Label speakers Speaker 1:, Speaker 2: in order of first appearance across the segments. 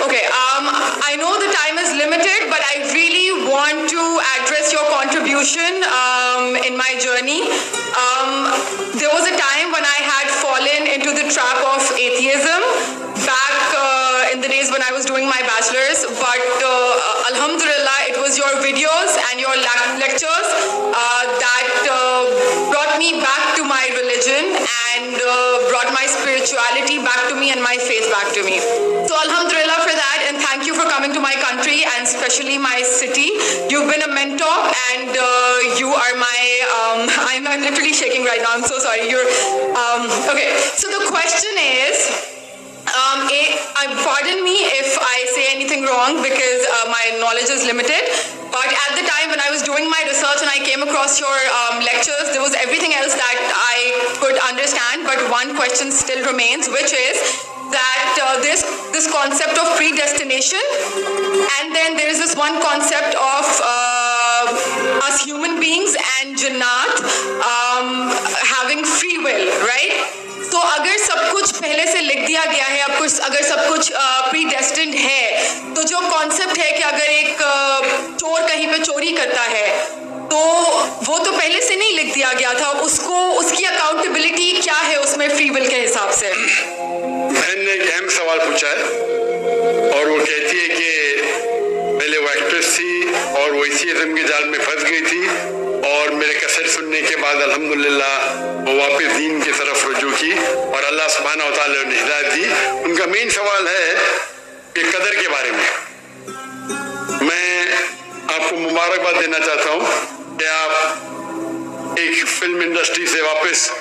Speaker 1: Okay, I know the time is limited, but I really want to address your contribution in my journey. There was a time when I had fallen into the trap of atheism back in the days when I was doing my bachelor's, but alhamdulillah, it was your videos and your lectures that brought me back to my religion and brought my spirituality back to me and my faith back to me. So alhamdulillah for that, and thank you for coming to my country and especially my city. You've been a mentor and you are my, I'm literally shaking right now, I'm so sorry. Okay, so the question is, pardon me if I say anything wrong because my knowledge is limited, but at the time when I was doing my research and I came across your lectures, there was everything else that I could understand, but one question still remains, which is that this concept of predestination, and then there is this one concept of us human beings and Jannat having free will, right? तो अगर सब कुछ पहले से लिख दिया गया है, अगर सब कुछ प्रीडेस्टिन्ड है, तो जो कॉन्सेप्ट है कि अगर एक चोर कहीं पे चोरी करता है तो वो तो पहले से नहीं लिख दिया गया था, उसकी अकाउंटेबिलिटी क्या है उसमें फ्री विल के हिसाब से?
Speaker 2: बहन ने एक अहम सवाल पूछा है और वो कहती है कि पहले वो एक्ट्रेस थी और वो एथियज्म के जाल में फंस गई थी और मेरे कैसेट सुनने के बाद अल्हम्दुलिल्लाह वो वापस दीन की तरफ रुजू की और अल्लाह सुब्हानहू व तआला ने हिदायत दी। उनका मेन सवाल है कि कदर के बारे में। मैं आपको मुबारकबाद देना चाहता हूँ कि आप एक फिल्म इंडस्ट्री से वापस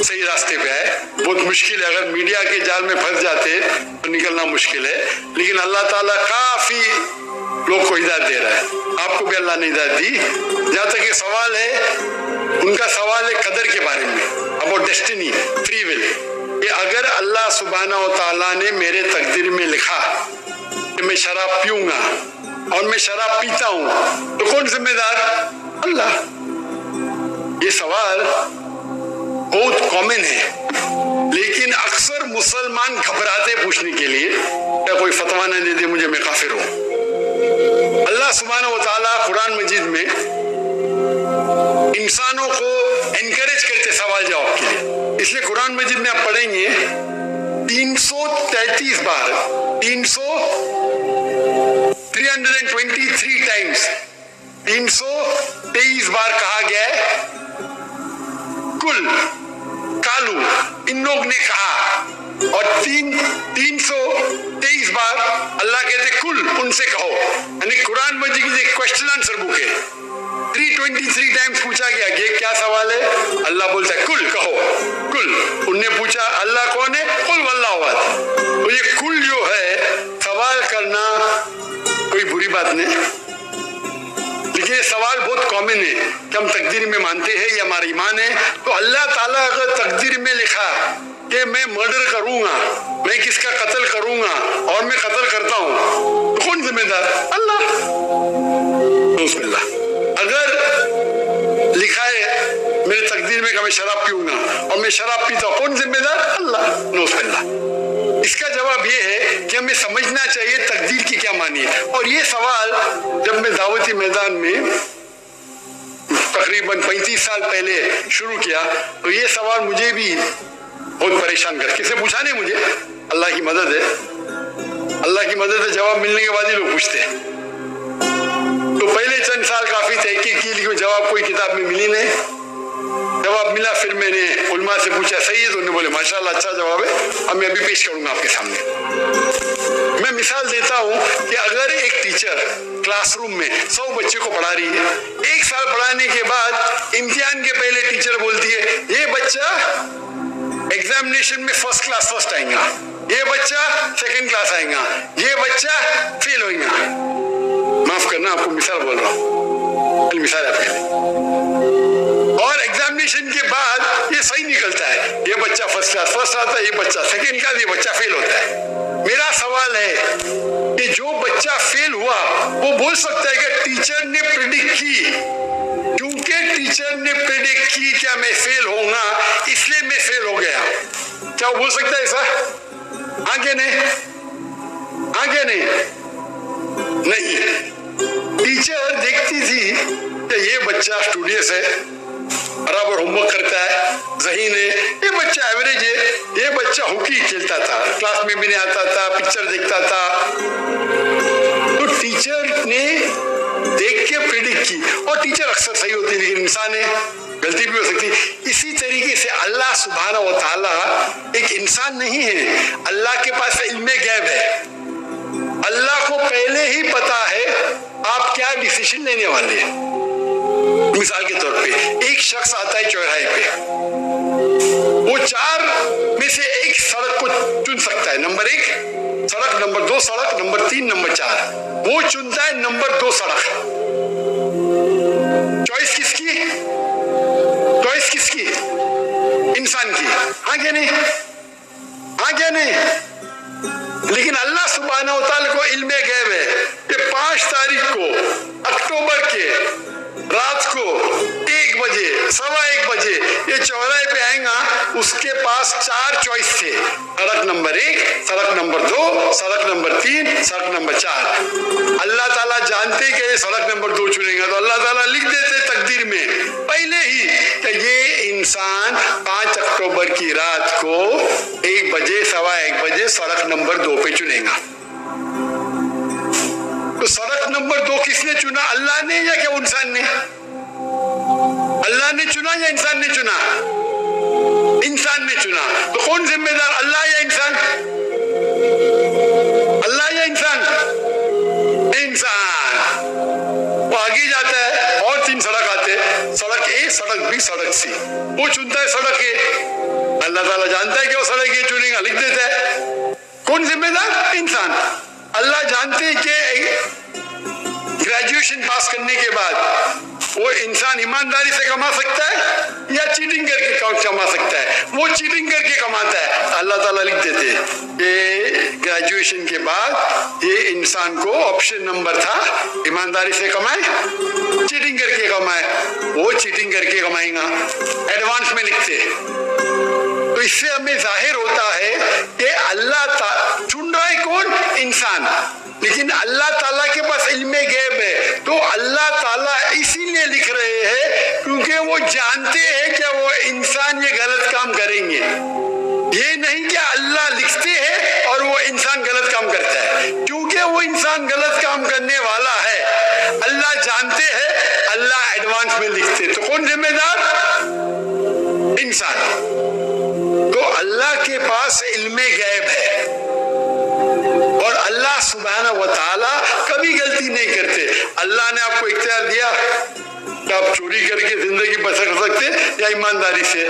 Speaker 2: सही रास्ते पे आए। बहुत मुश्किल है, अगर मीडिया के जाल में फंस जाते तो निकलना मुश्किल है, लेकिन अल्लाह ताला काफी लोग को हिदायत दे रहा है, आपको भी अल्लाह ने हिदायत दी। जहाँ तक ये सवाल है, उनका सवाल है कदर के बारे में, अबाउट डेस्टिनी, फ्री विल, कि अगर अल्लाह सुब्हानहू व तआला ने मेरे तकदीर में लिखा कि मैं शराब पीऊंगा और मैं शराब पीता हूँ, तो कौन जिम्मेदार? अल्लाह। ये सवाल बहुत कॉमन है, लेकिन अक्सर मुसलमान घबराते पूछने के लिए, क्या कोई फतवा न दे दे मुझे, मैं काफिर हूँ। अल्लाह सुब्हानहू व तआला कुरान मजीद में इंसानों को एनकरेज करते सवाल जवाब के लिए, इसलिए कुरान मजीद में आप पढ़ेंगे 333 बार 323 टाइम्स 323 बार कहा गया है कुल, कालू, इन लोग ने कहा, और 323 बार अल्लाह कहते कुल, उनसे कहो। यानी कुरान मजीद की एक क्वेश्चन आंसर बुक है, 323 टाइम्स पूछा गया कि क्या सवाल है, अल्लाह बोलता है कुल, कहो कुल। उनने पूछा अल्लाह कौन है, कुल वल्लाहु अहद। तो ये कुल जो है, सवाल करना कोई बुरी बात नहीं, लेकिन ये सवाल बहुत कॉमन है कि हम तकदीर में मानते हैं, ये हमारा ईमान है। तो अल्लाह ताला अगर तकदीर में लिखा कि मैं मर्डर करूंगा, मैं किसका कत्ल करूंगा और मैं कत्ल करता हूं, तो कौन जिम्मेदार? अल्लाह। अगर लिखा है मेरे तकदीर में कि मैं शराब पीऊंगा और मैं शराब पीता हूं, कौन जिम्मेदार? अल्लाह। नौजुबिल्लाह। इसका जवाब ये है कि हमें समझना चाहिए तकदीर की क्या मानी है। और ये सवाल जब मैं दावती मैदान में तकरीबन 35 साल पहले शुरू किया, तो ये सवाल मुझे भी बहुत परेशान कर, किसे पूछा नहीं मुझे, अल्लाह की मदद है, अल्लाह की मदद है, जवाब मिलने के बाद ही लोग पूछते हैं। तो पहले चंद साल काफी तहकीक की, लेकिन जवाब कोई किताब में मिली नहीं। जवाब मिला, फिर मैंने उलमा से पूछा, सही है? तो उन्होंने बोले माशाल्लाह अच्छा जवाब है, अब मैं अभी पेश करूंगा आपके सामने। मैं मिसाल देता हूं कि अगर एक टीचर क्लासरूम में 100 बच्चे को पढ़ा रही है, 1 साल पढ़ाने के बाद इम्तिहान के पहले टीचर बोलती है ये बच्चा एग्जामिनेशन में फर्स्ट क्लास फर्स्ट आएगा, ये बच्चा सेकंड क्लास आएगा, ये बच्चा फेल होगा। माफ करना, आपको मिसाल बोल रहा हूँ, मिसाल आपके लिए। और एग्जामिनेशन के बाद ये सही निकलता है, ये बच्चा फर्स्ट क्लास फर्स्ट आता है, ये बच्चा सेकंड क्लास, ये बच्चा फेल होता है। मेरा सवाल है कि जो बच्चा फेल हुआ वो बोल सकता है कि टीचर ने प्रेडिक्ट की, क्योंकि टीचर ने प्रेडिक्ट की क्या मैं फेल होऊंगा, इसलिए मैं फेल हो गया। क्या वो बोल सकता है ऐसा? आगे नहीं? नहीं। टीचर देखती थी कि ये बच्चा स्टूडियस है, बराबर होमवर्क करता है, ज़हीन है, ये बच्चा एवरेज है, ये बच्चा हॉकी खेलता था, क्लास में भी नहीं आता था, पिक्चर देखता था। तो टीचर ने देख के प्रेडिक्ट की, और टीचर अक्सर सही होती है, लेकिन इंसान है, गलती भी हो सकती है। इसी तरीके से अल्लाह सुब्हाना व तआला एक इंसान नहीं है, अल्लाह के पास इल्मे गैब है। अल्लाह को पहले ही पता है आप क्या डिसीजन लेने वाले हैं। मिसाल के तौर पे एक शख्स आता है चौराहे पे, वो 4 में से एक सड़क को चुन सकता है, नंबर 1 सड़क, नंबर 2 सड़क, नंबर 3, नंबर 4। वो चुनता है नंबर 2 सड़क। चॉइस किसकी? चॉइस किसकी? इंसान की। हाँ क्या नहीं? हाँ क्या नहीं? लेकिन अल्लाह सुब्हाना व तआला को इल्मे गैब है कि 5 तारीख को अक्टूबर के रात को 1 बजे, 1:15 बजे ये चौराहे पे आएगा, उसके पास 4 चॉइस थे, सड़क नंबर 1, सड़क नंबर 2, सड़क नंबर 3, सड़क नंबर 4। अल्लाह ताला जानते कि ये सड़क नंबर 2 चुनेगा, तो अल्लाह ताला लिख देते तकदीर में पहले ही कि ये इंसान 5 अक्टूबर की रात को 1 बजे, 1:15 बजे सड़क नंबर 2 पे चुनेगा। तो सड़क नंबर 2 किसने चुना? अल्लाह ने या क्या इंसान ने? अल्लाह ने चुना या इंसान ने चुना? इंसान ने चुना। तो कौन जिम्मेदार, अल्लाह या इंसान? अल्लाह या इंसान? इंसान। वो आगे जाता है और 3 सड़क आते, सड़क ए, सड़क बी, सड़क सी। वो चुनता है सड़क ए, अल्लाह ताला जानता है कि वो सड़क ए चुनेगा, लिख देता है। कौन जिम्मेदार? इंसान। अल्लाह जानते हैं कि ग्रेजुएशन पास करने के बाद वो इंसान ईमानदारी से कमा सकता है या चीटिंग करके कमा सकता है। वो चीटिंग करके कमाता है, अल्लाह ताला लिख देते हैं कि ग्रेजुएशन के बाद ये इंसान को ऑप्शन नंबर था, ईमानदारी से कमाए, चीटिंग करके कमाए। वो चीटिंग करके कमाएगा, एडवांस में लिखते। तो इससे हमें जाहिर होता है कि अल्लाह चुन रहा है कौन? इंसान। लेकिन अल्लाह ताला के पास इल्मे गैब है, तो अल्लाह ताला इसीलिए लिख रहे हैं क्योंकि वो जानते हैं कि वो इंसान ये गलत काम करेंगे। ये नहीं कि अल्लाह लिखते हैं और वो इंसान गलत काम करता है, क्योंकि वो इंसान गलत काम करने वाला है, अल्लाह जानते हैं, अल्लाह एडवांस में लिखते। तो कौन जिम्मेदार? इंसान। तो अल्लाह के पास इल्मे गैब है, और अल्लाह सुब्हाना व तआला कभी गलती नहीं करते। अल्लाह ने आपको इख्तियार दिया कि आप चोरी करके जिंदगी बसर कर सकते या ईमानदारी से।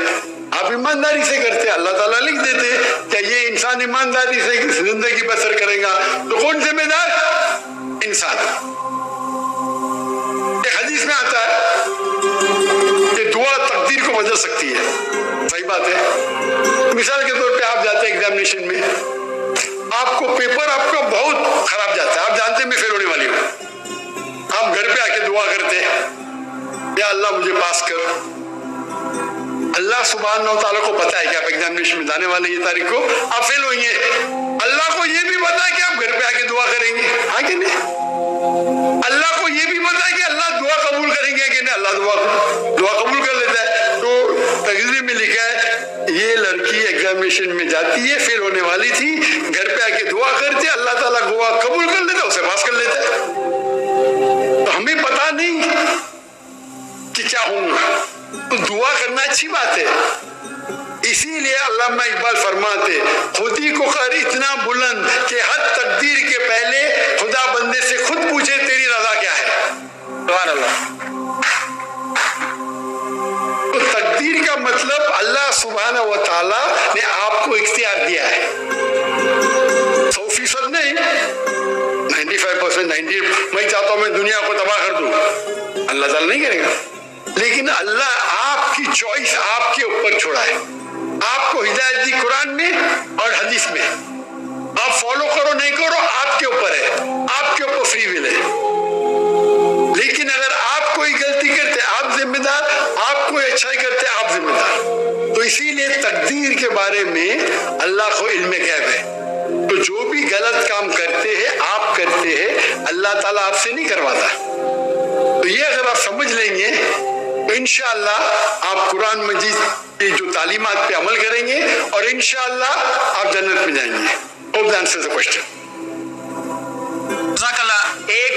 Speaker 2: आप ईमानदारी से करते, अल्लाह ताला लिख देते कि ये इंसान ईमानदारी से जिंदगी बसर करेगा। तो कौन जिम्मेदार? इंसान। एक हदीस में आता है कि दुआ तकदीर को बदल सकती है। सही बात है। मिसाल के तौर पे आप जाते हैं एग्जामिनेशन में, आपको पेपर आपका बहुत खराब जाता है, आप जानते हैं मैं फेल होने वाली हूँ, आप घर पे आके दुआ करते हैं, या अल्लाह मुझे पास कर। अल्लाह सुब्हाना व तआला को पता है कि आप एग्जामिनेशन में जाने वाले ये तारीख को आप फेल होंगे। अल्लाह को ये भी पता है कि आप घर पे आके दुआ करेंगे, हाँ कि नहीं? अल्लाह को ये भी पता है कि अल्लाह दुआ कबूल करेंगे कि नहीं? अल्लाह दुआ कबूल कर लेता है। तो तकदीर में लिखा है ये लड़की एग्जामिनेशन में जाती है, फेल होने वाली थी, घर पे आके दुआ करती है, अल्लाह ताला दुआ कबूल कर लेता है, उसे पास कर लेता है। तो हमें पता नहीं कि क्या होगा, तो दुआ करना अच्छी बात है। इसीलिए अल्लामा इकबाल फरमाते, खुदी को कर इतना बुलंद कि हर तकदीर के पहले खुदा बंदे से खुद पूछे तेरी रजा क्या है। सुभान अल्लाह। तो तकदीर का मतलब अल्लाह सुब्हाना व तआला ने आपको इख्तियार दिया है, 100% नहीं, 95%, 90। मैं चाहता हूं मैं दुनिया को तबाह कर दूं, अल्लाह ताला नहीं करेगा। लेकिन अल्लाह आपकी चॉइस आपके ऊपर छोड़ा है। आपको हिदायत दी कुरान में और हदीस में, आप फॉलो करो नहीं करो आपके ऊपर है, आपके ऊपर फ्री विल है। लेकिन अगर आप कोई गलती करते आप जिम्मेदार, आप कोई अच्छाई करते आप जिम्मेदार। तो इसीलिए तकदीर के बारे में अल्लाह को इल्मे गैब है। تو جو بھی غلط کام کرتے ہیں آپ کرتے ہیں اللہ تعالیٰ آپ سے نہیں کرواتا. تو یہ اگر آپ سمجھ لیں گے تو انشاءاللہ آپ قرآن مجید کی جو تعلیمات پہ عمل کریں گے اور انشاءاللہ آپ جنت میں جائیں گے. Hope that answers the question.
Speaker 3: جزاک اللہ. ایک